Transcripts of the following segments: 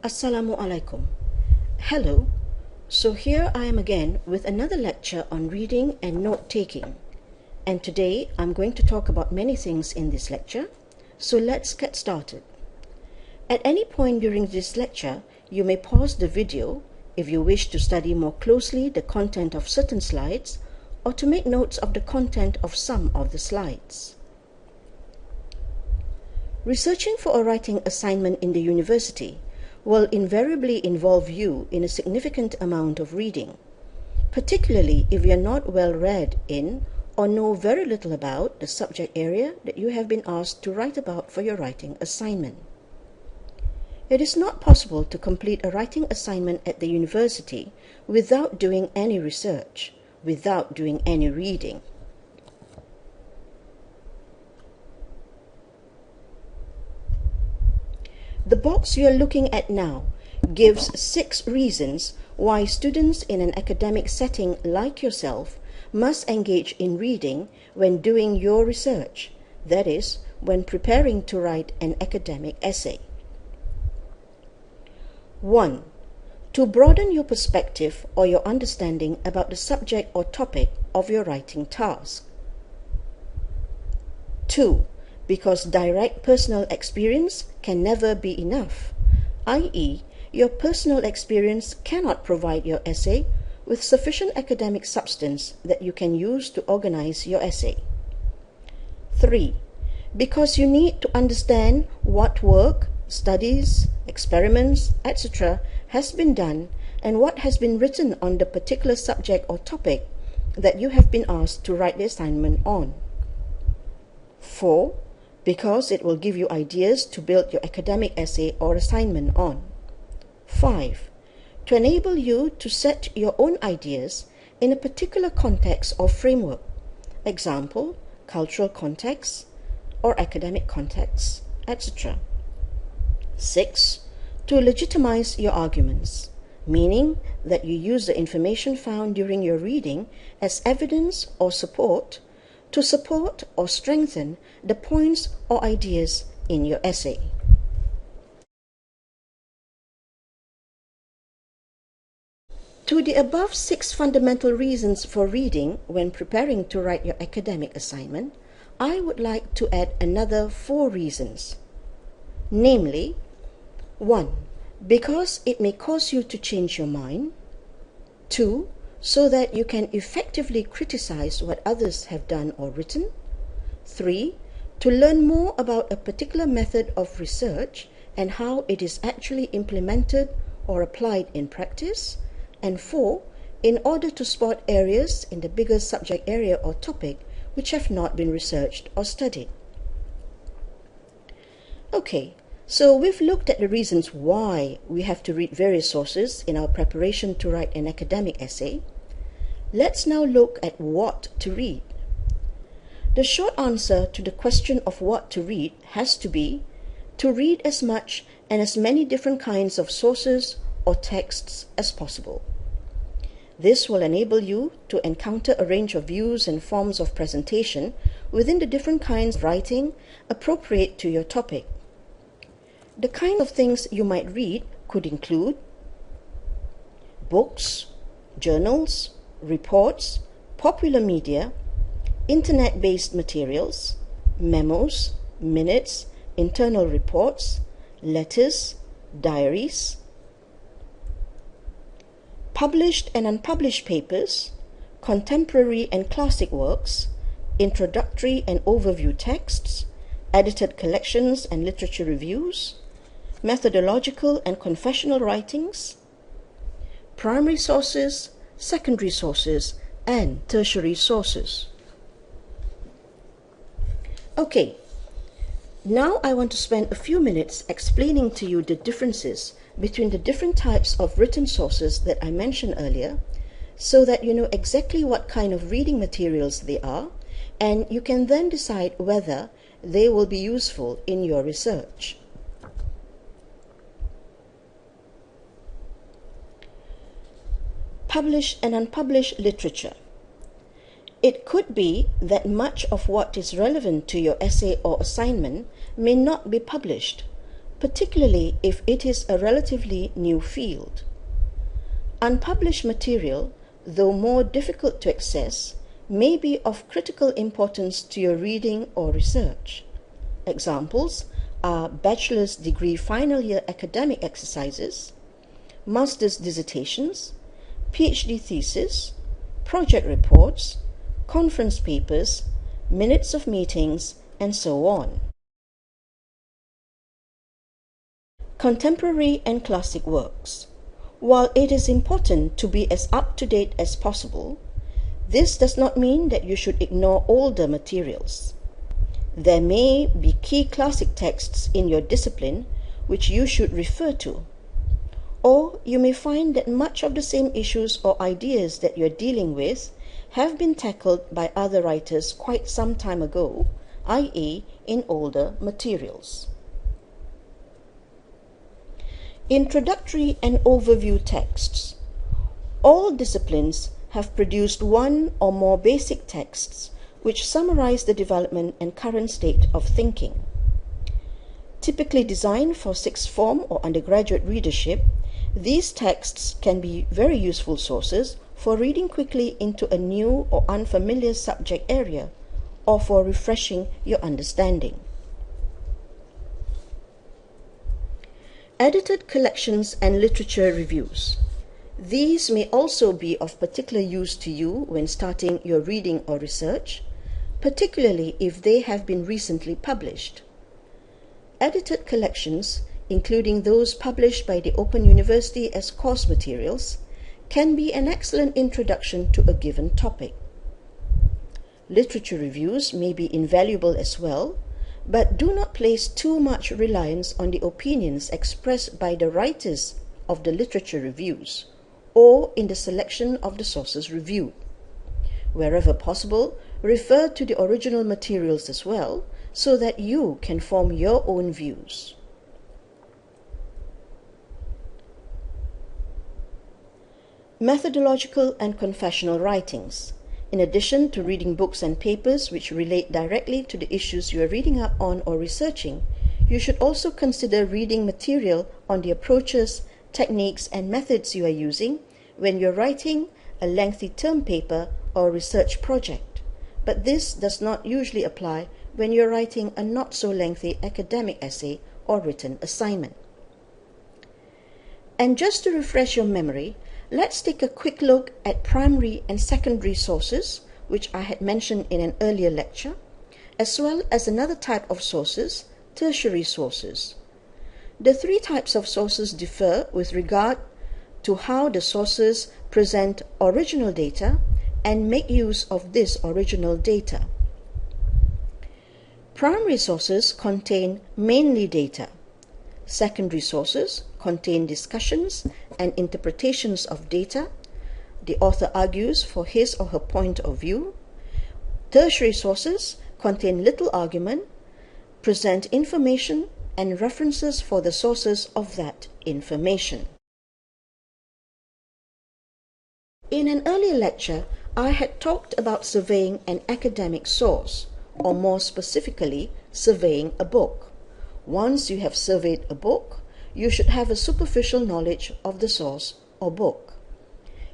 Assalamu alaikum. Hello. So here I am again with another lecture on reading and note-taking. And today I'm going to talk about many things in this lecture. So let's get started. At any point during this lecture, you may pause the video if you wish to study more closely the content of certain slides or to make notes of the content of some of the slides. Researching for a writing assignment in the university will invariably involve you in a significant amount of reading, particularly if you are not well read in or know very little about the subject area that you have been asked to write about for your writing assignment. It is not possible to complete a writing assignment at the university without doing any research, without doing any reading. The box you are looking at now gives 6 reasons why students in an academic setting like yourself must engage in reading when doing your research, that is, when preparing to write an academic essay. 1. To broaden your perspective or your understanding about the subject or topic of your writing task. 2. Because direct personal experience can never be enough, i.e., your personal experience cannot provide your essay with sufficient academic substance that you can use to organize your essay. 3. Because you need to understand what work, studies, experiments, etc. has been done and what has been written on the particular subject or topic that you have been asked to write the assignment on. 4. Because it will give you ideas to build your academic essay or assignment on. 5. To enable you to set your own ideas in a particular context or framework, example, cultural context or academic context, etc. 6. To legitimize your arguments, meaning that you use the information found during your reading as evidence or support to support or strengthen the points or ideas in your essay. To the above 6 fundamental reasons for reading when preparing to write your academic assignment, I would like to add another 4 reasons. Namely, 1. Because it may cause you to change your mind. 2. So that you can effectively criticize what others have done or written. 3. To learn more about a particular method of research and how it is actually implemented or applied in practice. And 4. In order to spot areas in the bigger subject area or topic which have not been researched or studied. Okay, so we've looked at the reasons why we have to read various sources in our preparation to write an academic essay. Let's now look at what to read. The short answer to the question of what to read has to be to read as much and as many different kinds of sources or texts as possible. This will enable you to encounter a range of views and forms of presentation within the different kinds of writing appropriate to your topic. The kind of things you might read could include books, journals, reports, popular media, internet-based materials, memos, minutes, internal reports, letters, diaries, published and unpublished papers, contemporary and classic works, introductory and overview texts, edited collections and literature reviews, methodological and confessional writings, primary sources, secondary sources, and tertiary sources. Okay, now I want to spend a few minutes explaining to you the differences between the different types of written sources that I mentioned earlier, so that you know exactly what kind of reading materials they are, and you can then decide whether they will be useful in your research. Published and unpublished literature. It could be that much of what is relevant to your essay or assignment may not be published, particularly if it is a relatively new field. Unpublished material, though more difficult to access, may be of critical importance to your reading or research. Examples are bachelor's degree final year academic exercises, master's dissertations, PhD thesis, project reports, conference papers, minutes of meetings, and so on. Contemporary and classic works. While it is important to be as up-to-date as possible, this does not mean that you should ignore older materials. There may be key classic texts in your discipline which you should refer to. Or you may find that much of the same issues or ideas that you're dealing with have been tackled by other writers quite some time ago, i.e., in older materials. Introductory and overview texts. All disciplines have produced one or more basic texts which summarize the development and current state of thinking. Typically designed for sixth form or undergraduate readership, these texts can be very useful sources for reading quickly into a new or unfamiliar subject area, or for refreshing your understanding. Edited collections and literature reviews. These may also be of particular use to you when starting your reading or research, particularly if they have been recently published. Edited collections, including those published by the Open University as course materials, can be an excellent introduction to a given topic. Literature reviews may be invaluable as well, but do not place too much reliance on the opinions expressed by the writers of the literature reviews, or in the selection of the sources reviewed. Wherever possible, refer to the original materials as well, so that you can form your own views. Methodological and confessional writings. In addition to reading books and papers which relate directly to the issues you are reading up on or researching, you should also consider reading material on the approaches, techniques, and methods you are using when you're writing a lengthy term paper or research project. But this does not usually apply when you're writing a not-so-lengthy academic essay or written assignment. And just to refresh your memory, let's take a quick look at primary and secondary sources, which I had mentioned in an earlier lecture, as well as another type of sources, tertiary sources. The three types of sources differ with regard to how the sources present original data and make use of this original data. Primary sources contain mainly data. Secondary sources contain discussions and interpretations of data. The author argues for his or her point of view. Tertiary sources contain little argument, present information and references for the sources of that information. In an earlier lecture, I had talked about surveying an academic source, or more specifically, surveying a book. Once you have surveyed a book, you should have a superficial knowledge of the source or book.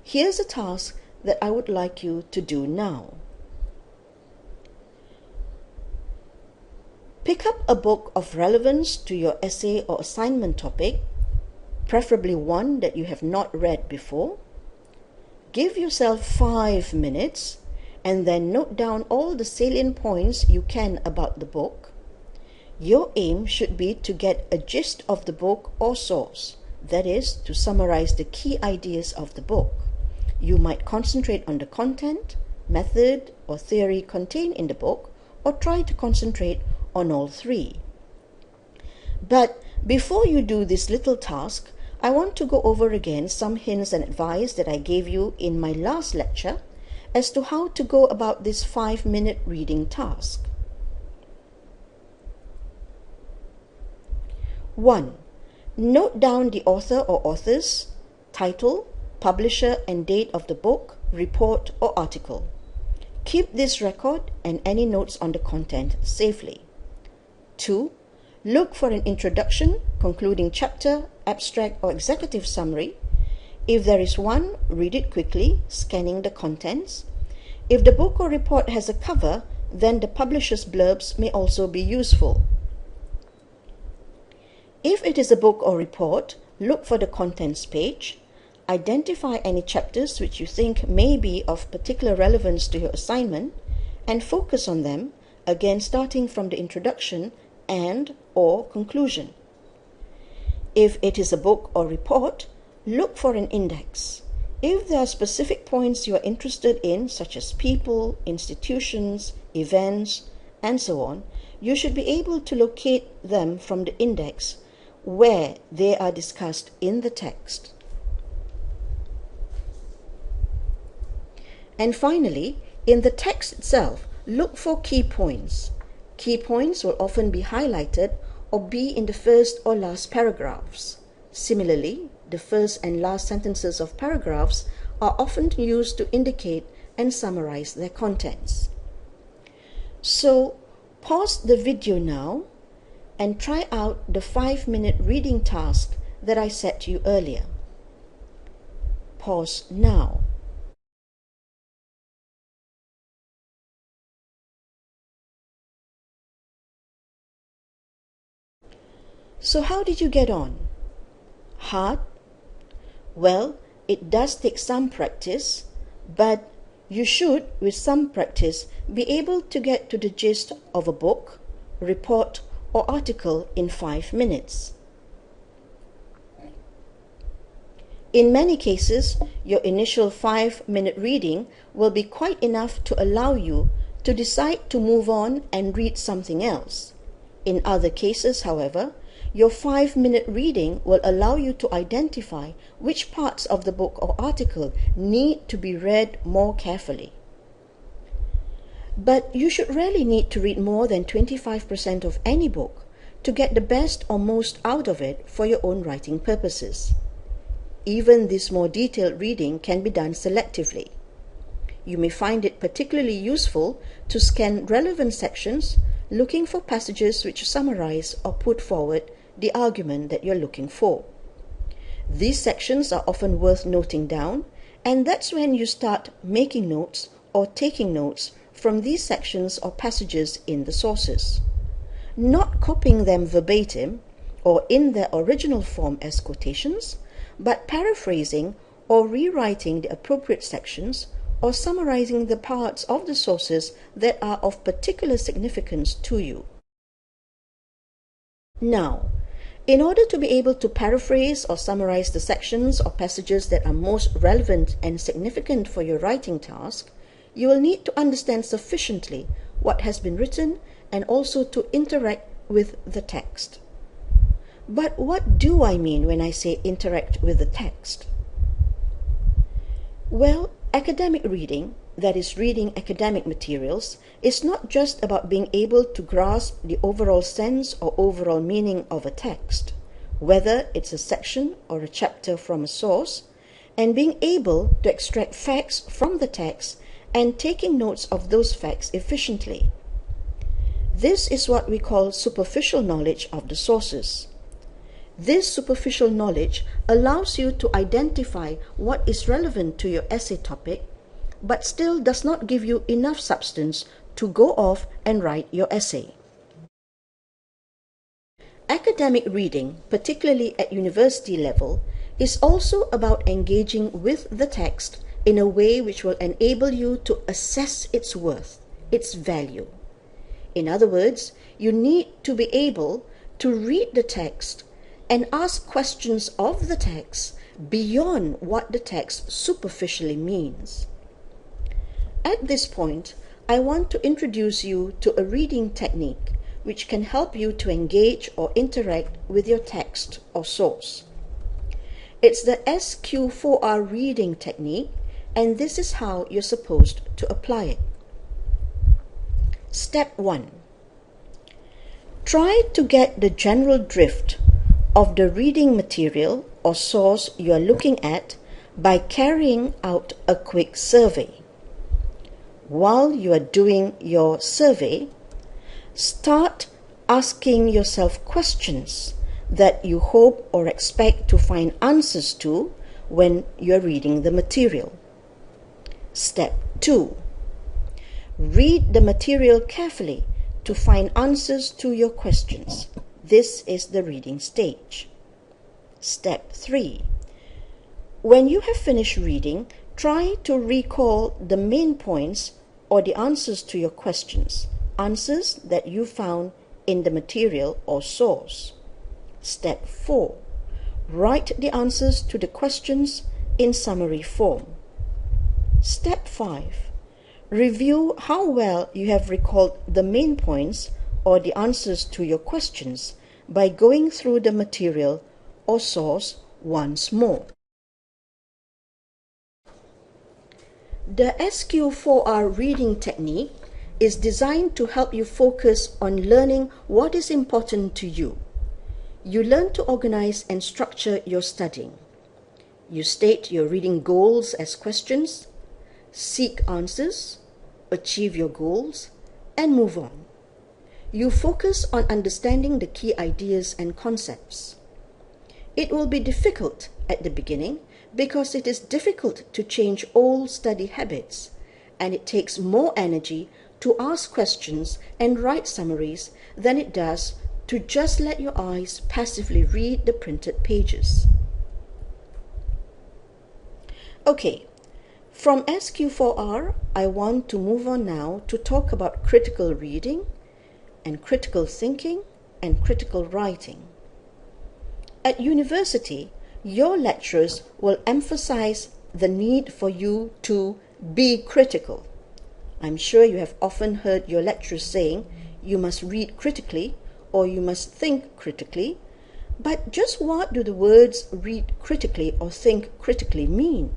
Here's a task that I would like you to do now. Pick up a book of relevance to your essay or assignment topic, preferably one that you have not read before. Give yourself 5 minutes and then note down all the salient points you can about the book. Your aim should be to get a gist of the book or source, that is, to summarize the key ideas of the book. You might concentrate on the content, method, or theory contained in the book, or try to concentrate on all three. But before you do this little task, I want to go over again some hints and advice that I gave you in my last lecture as to how to go about this 5-minute reading task. 1. Note down the author or authors, title, publisher and date of the book, report or article. Keep this record and any notes on the content safely. 2. Look for an introduction, concluding chapter, abstract or executive summary. If there is one, read it quickly, scanning the contents. If the book or report has a cover, then the publisher's blurbs may also be useful. If it is a book or report, look for the contents page. Identify any chapters which you think may be of particular relevance to your assignment and focus on them, again starting from the introduction and/or conclusion. If it is a book or report, look for an index. If there are specific points you are interested in, such as people, institutions, events, and so on, you should be able to locate them from the index where they are discussed in the text. And finally, in the text itself, look for key points. Key points will often be highlighted or be in the first or last paragraphs. Similarly, the first and last sentences of paragraphs are often used to indicate and summarize their contents. So, pause the video now and try out the 5-minute reading task that I set you earlier. Pause now. So how did you get on? Hard? Well, it does take some practice, but you should, with some practice, be able to get to the gist of a book, report, or article in 5 minutes. In many cases, your initial 5-minute reading will be quite enough to allow you to decide to move on and read something else. In other cases, however, your 5-minute reading will allow you to identify which parts of the book or article need to be read more carefully. But you should rarely need to read more than 25% of any book to get the best or most out of it for your own writing purposes. Even this more detailed reading can be done selectively. You may find it particularly useful to scan relevant sections, looking for passages which summarize or put forward the argument that you're looking for. These sections are often worth noting down, and that's when you start making notes or taking notes from these sections or passages in the sources. Not copying them verbatim or in their original form as quotations, but paraphrasing or rewriting the appropriate sections or summarizing the parts of the sources that are of particular significance to you. Now, in order to be able to paraphrase or summarize the sections or passages that are most relevant and significant for your writing task, you will need to understand sufficiently what has been written and also to interact with the text. But what do I mean when I say interact with the text? Well, academic reading, that is reading academic materials, is not just about being able to grasp the overall sense or overall meaning of a text, whether it's a section or a chapter from a source, and being able to extract facts from the text and taking notes of those facts efficiently. This is what we call superficial knowledge of the sources. This superficial knowledge allows you to identify what is relevant to your essay topic, but still does not give you enough substance to go off and write your essay. Academic reading, particularly at university level, is also about engaging with the text in a way which will enable you to assess its worth, its value. In other words, you need to be able to read the text and ask questions of the text beyond what the text superficially means. At this point, I want to introduce you to a reading technique which can help you to engage or interact with your text or source. It's the SQ4R reading technique, and this is how you're supposed to apply it. Step 1. Try to get the general drift of the reading material or source you are looking at by carrying out a quick survey. While you are doing your survey, start asking yourself questions that you hope or expect to find answers to when you're reading the material. Step 2. Read the material carefully to find answers to your questions. This is the reading stage. Step 3. When you have finished reading, try to recall the main points or the answers to your questions, answers that you found in the material or source. Step 4. Write the answers to the questions in summary form. Step 5. Review how well you have recalled the main points or the answers to your questions by going through the material or source once more. The SQ4R reading technique is designed to help you focus on learning what is important to you. You learn to organize and structure your studying. You state your reading goals as questions, seek answers, achieve your goals, and move on. You focus on understanding the key ideas and concepts. It will be difficult at the beginning because it is difficult to change old study habits, and it takes more energy to ask questions and write summaries than it does to just let your eyes passively read the printed pages. Okay, from SQ4R, I want to move on now to talk about critical reading and critical thinking and critical writing. At university, your lecturers will emphasize the need for you to be critical. I'm sure you have often heard your lecturers saying you must read critically or you must think critically, but just what do the words read critically or think critically mean?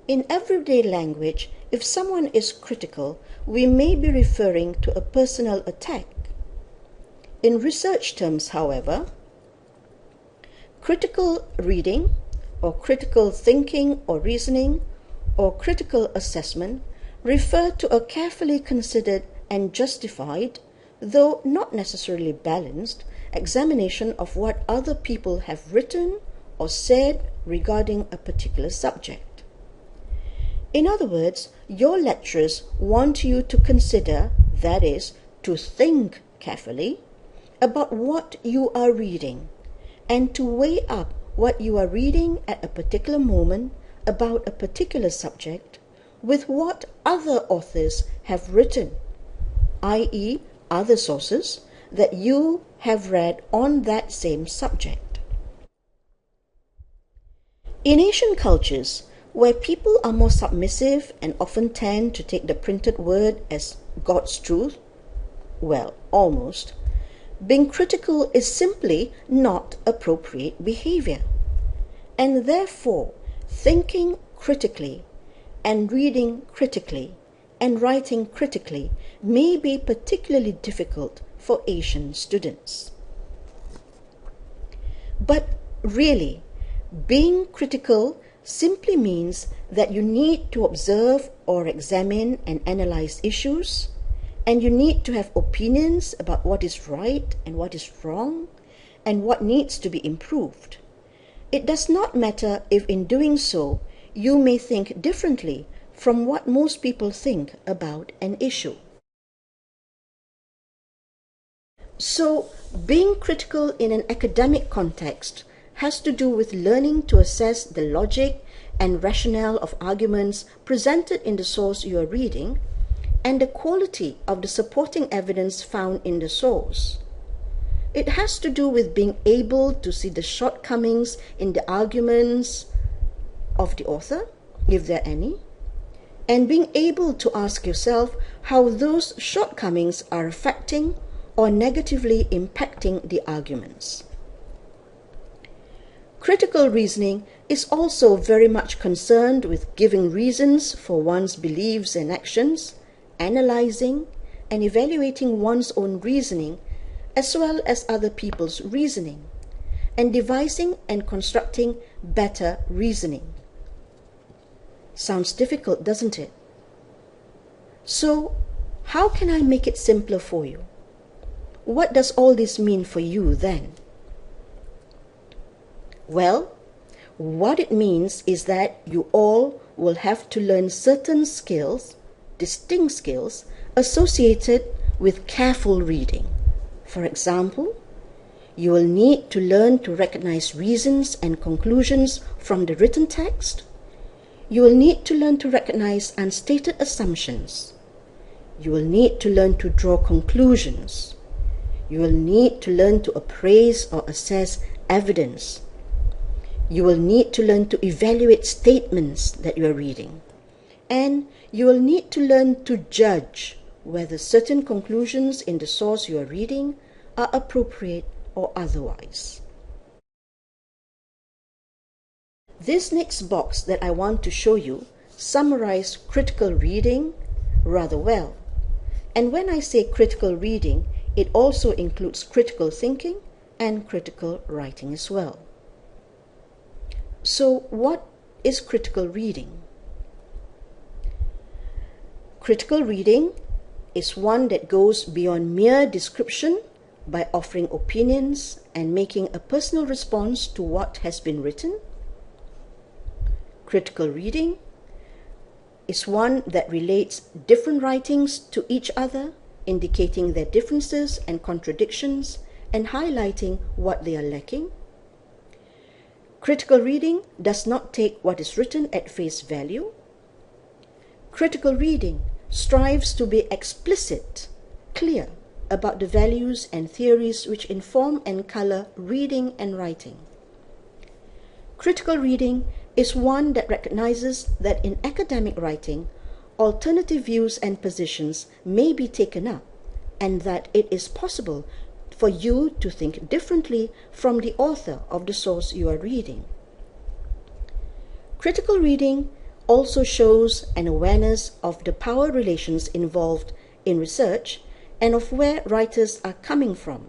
In everyday language, if someone is critical, we may be referring to a personal attack. In research terms, however, critical reading or critical thinking or reasoning or critical assessment refer to a carefully considered and justified, though not necessarily balanced, examination of what other people have written or said regarding a particular subject. In other words, your lecturers want you to consider, that is, to think carefully about what you are reading and to weigh up what you are reading at a particular moment about a particular subject with what other authors have written, i.e., other sources that you have read on that same subject. In Asian cultures, where people are more submissive and often tend to take the printed word as God's truth, well, almost, being critical is simply not appropriate behavior. And therefore, thinking critically and reading critically and writing critically may be particularly difficult for Asian students. But really, being critical simply means that you need to observe or examine and analyze issues, and you need to have opinions about what is right and what is wrong and what needs to be improved. It does not matter if in doing so you may think differently from what most people think about an issue. So, being critical in an academic context has to do with learning to assess the logic and rationale of arguments presented in the source you are reading and the quality of the supporting evidence found in the source. It has to do with being able to see the shortcomings in the arguments of the author, if there are any, and being able to ask yourself how those shortcomings are affecting or negatively impacting the arguments. Critical reasoning is also very much concerned with giving reasons for one's beliefs and actions, analyzing and evaluating one's own reasoning as well as other people's reasoning, and devising and constructing better reasoning. Sounds difficult, doesn't it? So, how can I make it simpler for you? what does all this mean for you then? Well, what it means is that you all will have to learn certain skills, distinct skills, associated with careful reading. For example, you will need to learn to recognize reasons and conclusions from the written text. You will need to learn to recognize unstated assumptions. You will need to learn to draw conclusions. You will need to learn to appraise or assess evidence. You will need to learn to evaluate statements that you are reading. And you will need to learn to judge whether certain conclusions in the source you are reading are appropriate or otherwise. This next box that I want to show you summarizes critical reading rather well. And when I say critical reading, it also includes critical thinking and critical writing as well. So what is critical reading? Critical reading is one that goes beyond mere description by offering opinions and making a personal response to what has been written. Critical reading is one that relates different writings to each other, indicating their differences and contradictions and highlighting what they are lacking. Critical reading does not take what is written at face value. Critical reading strives to be explicit, clear about the values and theories which inform and color reading and writing. Critical reading is one that recognizes that in academic writing, alternative views and positions may be taken up, and that it is possible for you to think differently from the author of the source you are reading. Critical reading also shows an awareness of the power relations involved in research and of where writers are coming from,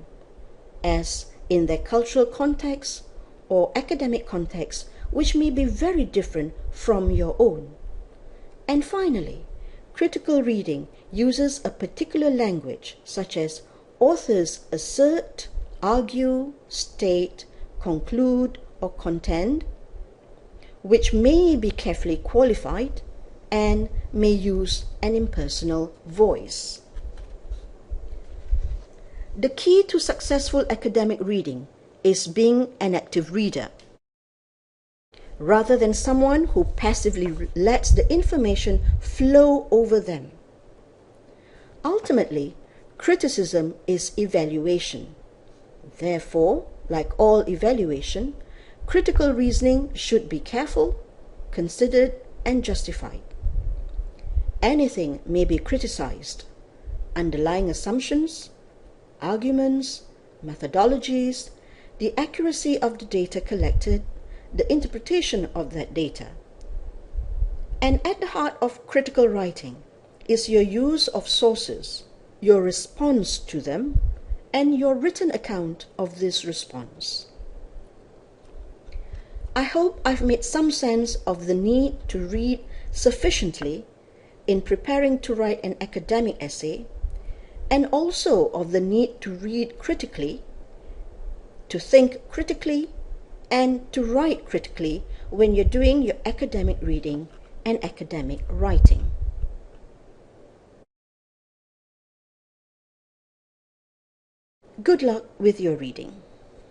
as in their cultural context or academic context, which may be very different from your own. And finally, critical reading uses a particular language, such as authors assert, argue, state, conclude, or contend, which may be carefully qualified and may use an impersonal voice. The key to successful academic reading is being an active reader, rather than someone who passively lets the information flow over them. Ultimately, criticism is evaluation. Therefore, like all evaluation, critical reasoning should be careful, considered, and justified. Anything may be criticized: underlying assumptions, arguments, methodologies, the accuracy of the data collected, the interpretation of that data. And at the heart of critical writing is your use of sources, your response to them, and your written account of this response. I hope I've made some sense of the need to read sufficiently in preparing to write an academic essay, and also of the need to read critically, to think critically, and to write critically when you're doing your academic reading and academic writing. Good luck with your reading.